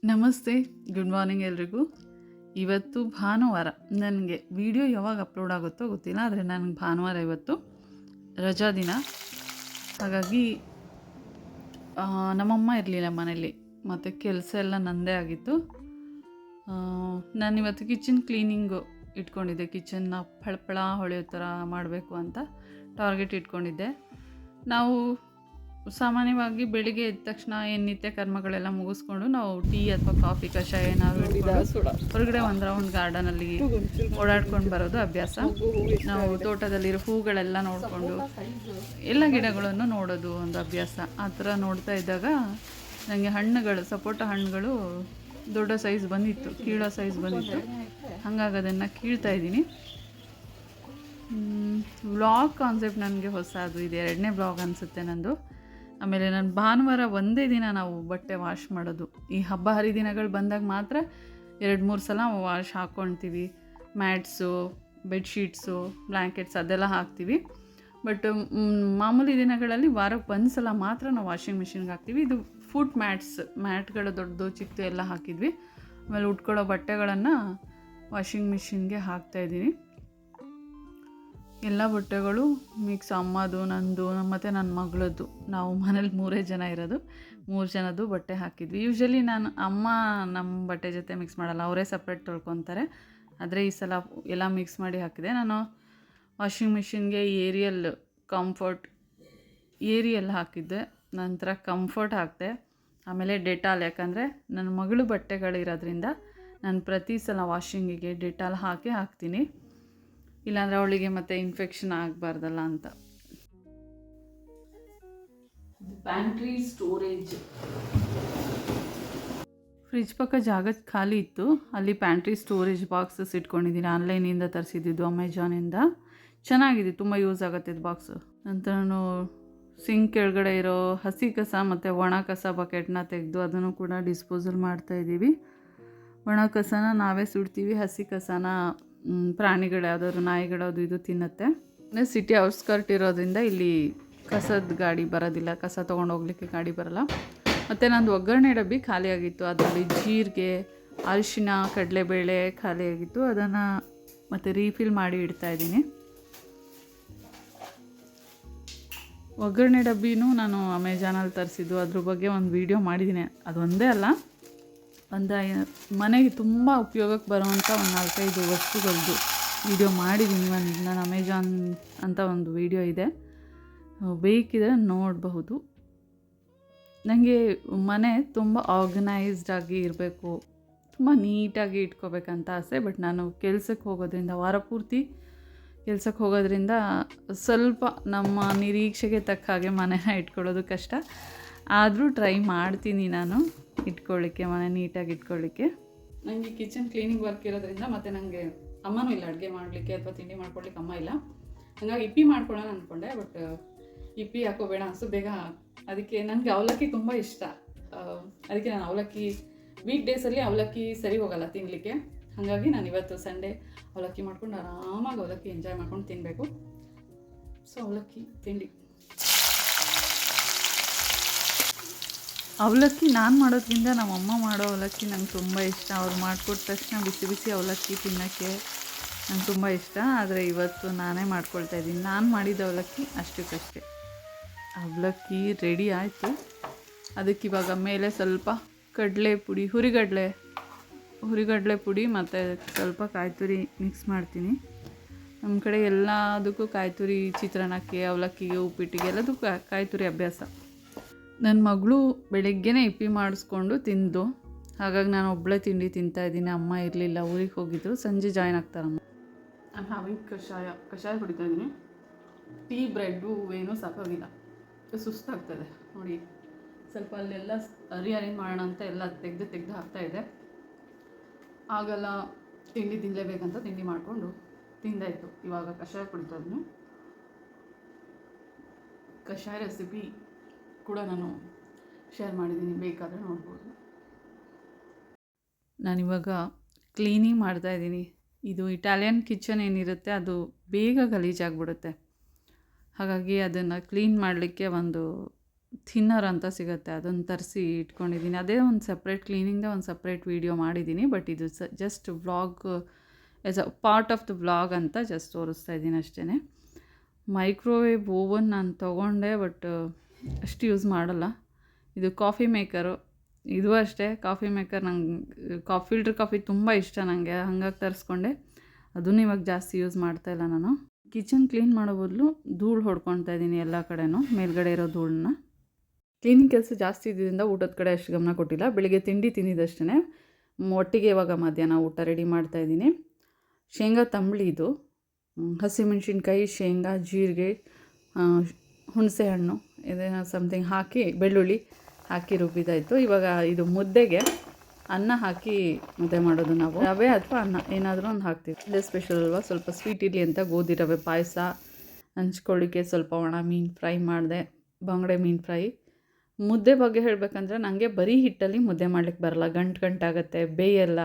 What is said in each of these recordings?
ನಮಸ್ತೆ, good morning ಎಲ್ರಿಗೂ. ಇವತ್ತು ಭಾನುವಾರ. ನನಗೆ ವಿಡಿಯೋ ಯಾವಾಗ ಅಪ್ಲೋಡ್ ಆಗುತ್ತೋ ಗೊತ್ತಿಲ್ಲ, ಆದರೆ ನನಗೆ ಭಾನುವಾರ ಇವತ್ತು ರಜಾ ದಿನ. ಹಾಗಾಗಿ ನಮ್ಮಮ್ಮ ಇರಲಿಲ್ಲ ಮನೇಲಿ, ಮತ್ತು ಕೆಲಸ ಎಲ್ಲ ನನ್ನದೇ ಆಗಿತ್ತು. ನಾನಿವತ್ತು ಕಿಚನ್ ಕ್ಲೀನಿಂಗು ಇಟ್ಕೊಂಡಿದ್ದೆ. ಕಿಚನ್ನ ಫಳಫಳ ಹೊಳೆಯೋ ಥರ ಮಾಡಬೇಕು ಅಂತ ಟಾರ್ಗೆಟ್ ಇಟ್ಕೊಂಡಿದ್ದೆ. ನಾವು ಸಾಮಾನ್ಯವಾಗಿ ಬೆಳಿಗ್ಗೆ ಎದ್ದ ತಕ್ಷಣ ಏನು ನಿತ್ಯ ಕರ್ಮಗಳೆಲ್ಲ ಮುಗಿಸ್ಕೊಂಡು ನಾವು ಟೀ ಅಥವಾ ಕಾಫಿ ಕಷಾಯ ಏನಾದರೂ ಹೊರಗಡೆ ಒಂದು ರೌಂಡ್ ಗಾರ್ಡನಲ್ಲಿ ಓಡಾಡ್ಕೊಂಡು ಬರೋದು ಅಭ್ಯಾಸ. ನಾವು ತೋಟದಲ್ಲಿರೋ ಹೂಗಳೆಲ್ಲ ನೋಡಿಕೊಂಡು ಎಲ್ಲ ಗಿಡಗಳನ್ನು ನೋಡೋದು ಒಂದು ಅಭ್ಯಾಸ. ಆ ಥರ ನೋಡ್ತಾ ಇದ್ದಾಗ ನನಗೆ ಹಣ್ಣುಗಳು, ಸಪೋಟ ಹಣ್ಣುಗಳು ದೊಡ್ಡ ಸೈಜ್ ಬಂದಿತ್ತು, ಕೀಳೋ ಸೈಜ್ ಬಂದಿತ್ತು. ಹಾಗಾಗಿ ಅದನ್ನು ಕೀಳ್ತಾ ಇದ್ದೀನಿ. ವ್ಲಾಗ್ ಕಾನ್ಸೆಪ್ಟ್ ನನಗೆ ಹೊಸದು, ಇದು 2ನೇ ವ್ಲಾಗ್ ಅನಿಸುತ್ತೆ ನಂದು. ಆಮೇಲೆ ನಾನು ಭಾನುವಾರ ಒಂದೇ ದಿನ ನಾವು ಬಟ್ಟೆ ವಾಶ್ ಮಾಡೋದು. ಈ ಹಬ್ಬ ಹರಿದಿನಗಳು ಬಂದಾಗ ಮಾತ್ರ 2-3 ಸಲ ವಾಶ್ ಹಾಕ್ಕೊಳ್ತೀವಿ. ಮ್ಯಾಟ್ಸು, ಬೆಡ್ಶೀಟ್ಸು, ಬ್ಲ್ಯಾಂಕೆಟ್ಸ್ ಅದೆಲ್ಲ ಹಾಕ್ತೀವಿ. ಬಟ್ ಮಾಮೂಲಿ ದಿನಗಳಲ್ಲಿ ವಾರಕ್ಕೆ 1 ಸಲ ಮಾತ್ರ ನಾವು ವಾಷಿಂಗ್ ಮಿಷಿನ್ಗೆ ಹಾಕ್ತೀವಿ. ಇದು ಫುಟ್ ಮ್ಯಾಟ್ಗಳು ದೊಡ್ಡದು ಚಿಕ್ಕದು ಎಲ್ಲ ಹಾಕಿದ್ವಿ. ಆಮೇಲೆ ಉಟ್ಕೊಳ್ಳೋ ಬಟ್ಟೆಗಳನ್ನು ವಾಷಿಂಗ್ ಮಿಷಿನ್ಗೆ ಹಾಕ್ತಾಯಿದ್ದೀನಿ. ಎಲ್ಲ ಬಟ್ಟೆಗಳು ಮಿಕ್ಸ್, ಅಮ್ಮದು, ನಂದು ಮತ್ತು ನನ್ನ ಮಗಳದ್ದು. ನಾವು ಮನೇಲಿ 3 ಜನ ಇರೋದು, 3 ಜನದ್ದು ಬಟ್ಟೆ ಹಾಕಿದ್ವಿ. ಯೂಶ್ವಲಿ ಅಮ್ಮ ನಮ್ಮ ಬಟ್ಟೆ ಜೊತೆ ಮಿಕ್ಸ್ ಮಾಡಲ್ಲ, ಅವರೇ ಸಪ್ರೇಟ್ ತೊಳ್ಕೊತಾರೆ. ಆದರೆ ಈ ಸಲ ಎಲ್ಲ ಮಿಕ್ಸ್ ಮಾಡಿ ಹಾಕಿದೆ. ನಾನು ವಾಷಿಂಗ್ ಮಿಷಿನ್ಗೆ ಏರಿಯಲ್ ಹಾಕಿದ್ದೆ, ನಂತರ ಕಂಫರ್ಟ್ ಹಾಕಿದೆ, ಆಮೇಲೆ ಡೆಟಾಲ್. ಯಾಕಂದರೆ ನನ್ನ ಮಗಳು ಬಟ್ಟೆಗಳಿರೋದ್ರಿಂದ ನಾನು ಪ್ರತಿ ಸಲ ವಾಷಿಂಗಿಗೆ ಡೆಟಾಲ್ ಹಾಕ್ತೀನಿ, ಇಲ್ಲಾಂದರೆ ಅವಳಿಗೆ ಮತ್ತೆ ಇನ್ಫೆಕ್ಷನ್ ಆಗಬಾರ್ದಲ್ಲ ಅಂತ. ಪ್ಯಾಂಟ್ರಿ ಸ್ಟೋರೇಜ್, ಫ್ರಿಜ್ ಪಕ್ಕ ಜಾಗ ಖಾಲಿ ಇತ್ತು, ಅಲ್ಲಿ ಪ್ಯಾಂಟ್ರಿ ಸ್ಟೋರೇಜ್ ಬಾಕ್ಸಸ್ ಇಟ್ಕೊಂಡಿದ್ದೀನಿ. ಆನ್ಲೈನಿಂದ ತರಿಸಿದ್ದು, ಅಮೆಜಾನಿಂದ. ಚೆನ್ನಾಗಿದೆ, ತುಂಬ ಯೂಸ್ ಆಗುತ್ತೆ ಇದು ಬಾಕ್ಸು. ನಂತರ ನಾನು ಸಿಂಕ್ ಕೆಳಗಡೆ ಇರೋ ಹಸಿ ಕಸ ಮತ್ತು ಒಣ ಕಸ ಬಕೆಟ್ನ ತೆಗೆದು ಅದನ್ನು ಕೂಡ ಡಿಸ್ಪೋಸಲ್ ಮಾಡ್ತಾಯಿದ್ದೀವಿ. ಒಣ ಕಸನ ನಾವೇ ಸುಡ್ತೀವಿ, ಹಸಿ ಕಸನ ಪ್ರಾಣಿಗಳು ಯಾವುದಾದ್ರು ನಾಯಿಗಳು ಅದು ಇದು ತಿನ್ನುತ್ತೆ. ಸಿಟಿ ಔಟ್ಸ್ಕರ್ಟ್ ಇರೋದ್ರಿಂದ ಇಲ್ಲಿ ಕಸದ ಗಾಡಿ ಬರೋದಿಲ್ಲ, ಕಸ ತೊಗೊಂಡೋಗ್ಲಿಕ್ಕೆ ಗಾಡಿ ಬರೋಲ್ಲ. ಮತ್ತು ನಂದು ಒಗ್ಗರಣೆ ಡಬ್ಬಿ ಖಾಲಿಯಾಗಿತ್ತು, ಅದರಲ್ಲಿ ಜೀರಿಗೆ, ಅರಿಶಿನ, ಕಡಲೆಬೇಳೆ ಖಾಲಿಯಾಗಿತ್ತು. ಅದನ್ನು ಮತ್ತೆ ರೀಫಿಲ್ ಮಾಡಿ ಇಡ್ತಾಯಿದ್ದೀನಿ. ಒಗ್ಗರಣೆ ಡಬ್ಬಿನೂ ನಾನು ಅಮೆಜಾನಲ್ಲಿ ತರಿಸಿದ್ದು, ಅದ್ರ ಬಗ್ಗೆ ಒಂದು ವೀಡಿಯೋ ಮಾಡಿದ್ದೀನಿ. ಅದೊಂದೇ ಅಲ್ಲ, ಮನೆಗೆ ತುಂಬ ಉಪಯೋಗಕ್ಕೆ ಬರುವಂಥ ಒಂದು 4-5 ವಸ್ತುಗಳದ್ದು ವೀಡಿಯೋ ಮಾಡಿದ್ದೀನಿ. ನಾನು ಅಮೆಜಾನ್ ಅಂತ ಒಂದು ವೀಡಿಯೋ ಇದೆ, ಬೇಕಿದ್ರೆ ನೋಡಬಹುದು. ನನಗೆ ಮನೆ ತುಂಬ ಆರ್ಗನೈಸ್ಡಾಗಿ ಇರಬೇಕು, ತುಂಬ ನೀಟಾಗಿ ಇಟ್ಕೋಬೇಕಂತ ಆಸೆ. ಬಟ್ ನಾನು ಕೆಲಸಕ್ಕೆ ಹೋಗೋದ್ರಿಂದ, ವಾರ ಪೂರ್ತಿ ಕೆಲಸಕ್ಕೆ ಹೋಗೋದ್ರಿಂದ ಸ್ವಲ್ಪ ನಮ್ಮ ನಿರೀಕ್ಷೆಗೆ ತಕ್ಕ ಹಾಗೆ ಮನೆನ ಇಟ್ಕೊಳ್ಳೋದು ಕಷ್ಟ. ಆದರೂ ಟ್ರೈ ಮಾಡ್ತೀನಿ ನಾನು ಇಟ್ಕೊಳ್ಳಿಕ್ಕೆ, ಮನೆ ನೀಟಾಗಿ ಇಟ್ಕೊಳ್ಳಿಕ್ಕೆ. ನನಗೆ ಕಿಚನ್ ಕ್ಲೀನಿಂಗ್ ವರ್ಕ್ ಇರೋದ್ರಿಂದ, ಮತ್ತು ನನಗೆ ಅಮ್ಮನೂ ಇಲ್ಲ ಅಡುಗೆ ಮಾಡಲಿಕ್ಕೆ ಅಥವಾ ತಿಂಡಿ ಮಾಡ್ಕೊಳ್ಲಿಕ್ಕೆ ಅಮ್ಮ ಇಲ್ಲ. ಹಾಗಾಗಿ ಇಪ್ಪಿ ಮಾಡ್ಕೊಳ್ಳೋಣ ಅಂದ್ಕೊಂಡೆ, ಬಟ್ ಇಪ್ಪಿ ಯಾಕೋ ಬೇಡ ಅನಿಸು ಬೇಗ. ಅದಕ್ಕೆ ನನಗೆ ಅವಲಕ್ಕಿ ತುಂಬ ಇಷ್ಟ. ಅದಕ್ಕೆ ನಾನು ಅವಲಕ್ಕಿ ವೀಕ್ ಡೇಸಲ್ಲಿ ಅವಲಕ್ಕಿ ಸರಿ ಹೋಗಲ್ಲ ತಿನ್ನಲಿಕ್ಕೆ. ಹಾಗಾಗಿ ನಾನು ಇವತ್ತು ಸಂಡೇ ಅವಲಕ್ಕಿ ಮಾಡ್ಕೊಂಡು ಆರಾಮಾಗಿ ಅವಲಕ್ಕಿ ಎಂಜಾಯ್ ಮಾಡ್ಕೊಂಡು ತಿನ್ನಬೇಕು. ಸೊ ಅವಲಕ್ಕಿ ತಿಂಡಿ. ಅವಲಕ್ಕಿ ನಾನು ಮಾಡೋದ್ರಿಂದ ನಮ್ಮಮ್ಮ ಮಾಡೋ ಅವಲಕ್ಕಿ ನಂಗೆ ತುಂಬ ಇಷ್ಟ. ಅವ್ರು ಮಾಡಿಕೊಟ್ಟ ತಕ್ಷಣ ಬಿಸಿ ಬಿಸಿ ಅವಲಕ್ಕಿ ತಿನ್ನೋಕ್ಕೆ ನಂಗೆ ತುಂಬ ಇಷ್ಟ. ಆದರೆ ಇವತ್ತು ನಾನೇ ಮಾಡ್ಕೊಳ್ತಾ ಇದ್ದೀನಿ. ನಾನು ಮಾಡಿದ ಅವಲಕ್ಕಿ ಅಷ್ಟಕ್ಕಷ್ಟೇ. ಅವಲಕ್ಕಿ ರೆಡಿ ಆಯಿತು. ಅದಕ್ಕೆ ಇವಾಗ ಮೇಲೆ ಸ್ವಲ್ಪ ಕಡಲೆ ಪುಡಿ, ಹುರಿಗಡಲೆ ಪುಡಿ ಮತ್ತು ಸ್ವಲ್ಪ ಕಾಯಿ ತುರಿ ಮಿಕ್ಸ್ ಮಾಡ್ತೀನಿ. ನಮ್ಮ ಕಡೆ ಎಲ್ಲದಕ್ಕೂ ಕಾಯಿ ತುರಿ, ಚಿತ್ರಾನ್ನಕ್ಕೆ, ಅವಲಕ್ಕಿಗೆ, ಉಪ್ಪಿಟ್ಟಿಗೆ ಎಲ್ಲದಕ್ಕೂ ಕಾಯಿ ತುರಿ ಅಭ್ಯಾಸ. ನನ್ನ ಮಗಳು ಬೆಳಗ್ಗೆನೇ ಇಪ್ಪಿ ಮಾಡಿಸ್ಕೊಂಡು ತಿಂದು, ಹಾಗಾಗಿ ನಾನು ಒಬ್ಬಳೇ ತಿಂಡಿ ತಿಂತಾಯಿದ್ದೀನಿ. ಅಮ್ಮ ಇರಲಿಲ್ಲ, ಊರಿಗೆ ಹೋಗಿದ್ರು. ಸಂಜೆ ಜಾಯ್ನ್ ಆಗ್ತಾರಮ್ಮ. ನಾನು ಹಾವಿಂಗ್ ಕಷಾಯ ಕುಡಿತಾಯಿದ್ದೀನಿ. ಟೀ ಬ್ರೆಡ್ಡು ಏನೂ ಸಾಕಾಗಿಲ್ಲ, ಸುಸ್ತಾಗ್ತದೆ ನೋಡಿ. ಸ್ವಲ್ಪ ಅಲ್ಲೆಲ್ಲ ಅರೇಂಜ್ ಮಾಡೋಣ ಅಂತ ಎಲ್ಲ ತೆಗೆದು ಹಾಕ್ತಾಯಿದ್ದೆ. ಆಗಲ್ಲ, ತಿಂಡಿ ತಿನ್ನಲೇಬೇಕಂತ ತಿಂಡಿ ಮಾಡಿಕೊಂಡು ತಿಂದಾಯಿತು. ಇವಾಗ ಕಷಾಯ ಕುಡಿತಾಯಿದ್ದೀನಿ. ಕಷಾಯ ರೆಸಿಪಿ ಕೂಡ ನಾನು ಶೇರ್ ಮಾಡಿದ್ದೀನಿ, ಬೇಕಾದರೆ ನೋಡ್ಬೋದು. ನಾನಿವಾಗ ಕ್ಲೀನಿಂಗ್ ಮಾಡ್ತಾಯಿದ್ದೀನಿ. ಇದು ಇಟಾಲಿಯನ್ ಕಿಚನ್ ಏನಿರುತ್ತೆ ಅದು ಬೇಗ ಗಲೀಜಾಗಿಬಿಡುತ್ತೆ. ಹಾಗಾಗಿ ಅದನ್ನು ಕ್ಲೀನ್ ಮಾಡಲಿಕ್ಕೆ ಒಂದು ಥಿನ್ನರ್ ಅಂತ ಸಿಗುತ್ತೆ, ಅದನ್ನು ತರಿಸಿ ಇಟ್ಕೊಂಡಿದ್ದೀನಿ. ಅದೇ ಒಂದು ಸಪ್ರೇಟ್ ಕ್ಲೀನಿಂಗ್ದೇ ಒಂದು ಸಪ್ರೇಟ್ ವೀಡಿಯೋ ಮಾಡಿದ್ದೀನಿ. ಬಟ್ ಇದು just vlog as a part of the vlog ಅಂತ ಜಸ್ಟ್ ತೋರಿಸ್ತಾ ಇದ್ದೀನಿ ಅಷ್ಟೇ. ಮೈಕ್ರೋವೇವ್ ಓವನ್ ನಾನು ತೊಗೊಂಡೆ, ಬಟ್ ಅಷ್ಟು ಯೂಸ್ ಮಾಡಲ್ಲ. ಇದು ಕಾಫಿ ಮೇಕರು, ಇದು ಅಷ್ಟೇ ಕಾಫಿ ಮೇಕರ್. ನಂಗೆ ಫಿಲ್ಟರ್ ಕಾಫಿ ತುಂಬ ಇಷ್ಟ ನನಗೆ, ಹಾಗಾಗಿ ತರಿಸ್ಕೊಂಡೆ. ಅದನ್ನು ಇವಾಗ ಜಾಸ್ತಿ ಯೂಸ್ ಮಾಡ್ತಾಯಿಲ್ಲ ನಾನು. ಕಿಚನ್ ಕ್ಲೀನ್ ಮಾಡೋ ಬದಲು ಧೂಳು ಹೊಡ್ಕೊಳ್ತಾ ಇದ್ದೀನಿ ಎಲ್ಲ ಕಡೆನೂ, ಮೇಲ್ಗಡೆ ಇರೋ ಧೂಳನ್ನ. ಕ್ಲೀನಿಂಗ್ ಕೆಲಸ ಜಾಸ್ತಿ ಇದ್ದಿದ್ದರಿಂದ ಊಟದ ಕಡೆ ಅಷ್ಟು ಗಮನ ಕೊಟ್ಟಿಲ್ಲ. ಬೆಳಿಗ್ಗೆ ತಿಂಡಿ ತಿಂದಿದ್ದಷ್ಟೇ. ಒಟ್ಟಿಗೆ ಇವಾಗ ಮಧ್ಯಾಹ್ನ ಊಟ ರೆಡಿ ಮಾಡ್ತಾಯಿದ್ದೀನಿ. ಶೇಂಗಾ ತಂಬಳಿ ಇದು, ಹಸಿಮೆಣ್ಸಿನ್ಕಾಯಿ, ಶೇಂಗಾ, ಜೀರಿಗೆ, ಹುಣಸೆ ಹಣ್ಣು ಇದೇನೋ ಸಮಥಿಂಗ್ ಹಾಕಿ, ಬೆಳ್ಳುಳ್ಳಿ ಹಾಕಿ ರುಬ್ಬಿದಾಯಿತು. ಇವಾಗ ಇದು ಮುದ್ದೆಗೆ ಅನ್ನ ಹಾಕಿ ಮುದ್ದೆ ಮಾಡೋದು ನಾವು. ರವೆ ಅಥವಾ ಅನ್ನ ಏನಾದರೂ ಒಂದು ಹಾಕ್ತೀವಿ. ಇಲ್ಲೇ ಸ್ಪೆಷಲ್ ಅಲ್ವಾ, ಸ್ವಲ್ಪ ಸ್ವೀಟ್ ಇರಲಿ ಅಂತ ಗೋಧಿ ರವೆ ಪಾಯಸ. ಹಂಚ್ಕೊಳ್ಳಿಕ್ಕೆ ಸ್ವಲ್ಪ ಒಣ ಮೀನು ಫ್ರೈ ಮಾಡಿದೆ, ಬಂಗಡೆ ಮೀನು ಫ್ರೈ. ಮುದ್ದೆ ಬಗ್ಗೆ ಹೇಳಬೇಕಂದ್ರೆ ನನಗೆ ಬರೀ ಹಿಟ್ಟಲ್ಲಿ ಮುದ್ದೆ ಮಾಡ್ಲಿಕ್ಕೆ ಬರಲ್ಲ, ಗಂಟಾಗುತ್ತೆ, ಬೇಯಲ್ಲ,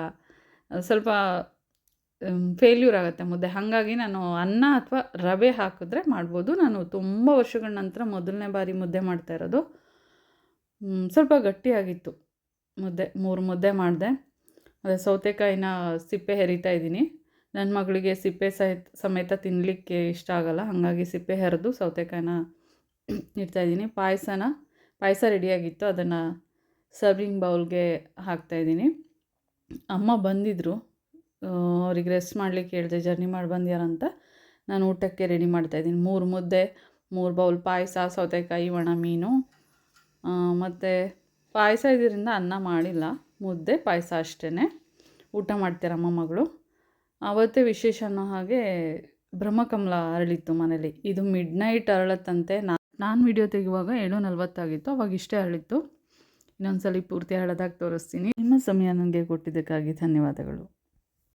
ಸ್ವಲ್ಪ ಫೇಲ್ಯೂರ್ ಆಗುತ್ತೆ ಮುದ್ದೆ. ಹಾಗಾಗಿ ನಾನು ಅನ್ನ ಅಥವಾ ರವೆ ಹಾಕಿದ್ರೆ ಮಾಡ್ಬೋದು. ನಾನು ತುಂಬ ವರ್ಷಗಳ ನಂತರ ಮೊದಲನೇ ಬಾರಿ ಮುದ್ದೆ ಮಾಡ್ತಾ ಇರೋದು. ಸ್ವಲ್ಪ ಗಟ್ಟಿಯಾಗಿತ್ತು ಮುದ್ದೆ. 3 ಮುದ್ದೆ ಮಾಡಿದೆ. ಅದೇ ಸೌತೆಕಾಯಿನ ಸಿಪ್ಪೆ ಹೆರಿತಾ ಇದ್ದೀನಿ. ನನ್ನ ಮಗಳಿಗೆ ಸಿಪ್ಪೆ ಸಮೇತ ತಿನ್ನಲಿಕ್ಕೆ ಇಷ್ಟ ಆಗೋಲ್ಲ, ಹಾಗಾಗಿ ಸಿಪ್ಪೆ ಹೆರೆದು ಸೌತೆಕಾಯಿನ ಇಡ್ತಾಯಿದ್ದೀನಿ. ಪಾಯಸ ರೆಡಿಯಾಗಿತ್ತು, ಅದನ್ನು ಸರ್ವಿಂಗ್ ಬೌಲ್ಗೆ ಹಾಕ್ತಾಯಿದ್ದೀನಿ. ಅಮ್ಮ ಬಂದಿದ್ದರು, ಅವ್ರಿಗೆ ರೆಸ್ಟ್ ಮಾಡಲಿಕ್ಕೆ ಹೇಳಿದೆ, ಜರ್ನಿ ಮಾಡಿ ಬಂದ್ಯಾರಂತ. ನಾನು ಊಟಕ್ಕೆ ರೆಡಿ ಮಾಡ್ತಾಯಿದ್ದೀನಿ. 3 ಮುದ್ದೆ, 3 ಬೌಲ್ ಪಾಯಸ, ಸೌತೆಕಾಯಿ, ಒಣ ಮೀನು. ಮತ್ತು ಪಾಯಸ ಇದರಿಂದ ಅನ್ನ ಮಾಡಿಲ್ಲ, ಮುದ್ದೆ ಪಾಯಸ ಅಷ್ಟೇ ಊಟ ಮಾಡ್ತಾರೆ ಅಮ್ಮ ಮಗಳು. ಆವತ್ತೇ ವಿಶೇಷ ಅನ್ನೋ ಹಾಗೆ ಬ್ರಹ್ಮಕಮಲ ಅರಳಿತ್ತು ಮನೇಲಿ. ಇದು ಮಿಡ್ನೈಟ್ ಅರಳತ್ತಂತೆ. ನಾನು ವಿಡಿಯೋ ತೆಗೆಯುವಾಗ 7:40 ಆಗಿತ್ತು, ಅವಾಗ ಇಷ್ಟೇ ಅರಳಿತ್ತು. ಇನ್ನೊಂದು ಸಲ ಪೂರ್ತಿ ಅರಳದಾಗ ತೋರಿಸ್ತೀನಿ. ನಿಮ್ಮ ಸಮಯ ನನಗೆ ಕೊಟ್ಟಿದ್ದಕ್ಕಾಗಿ ಧನ್ಯವಾದಗಳು.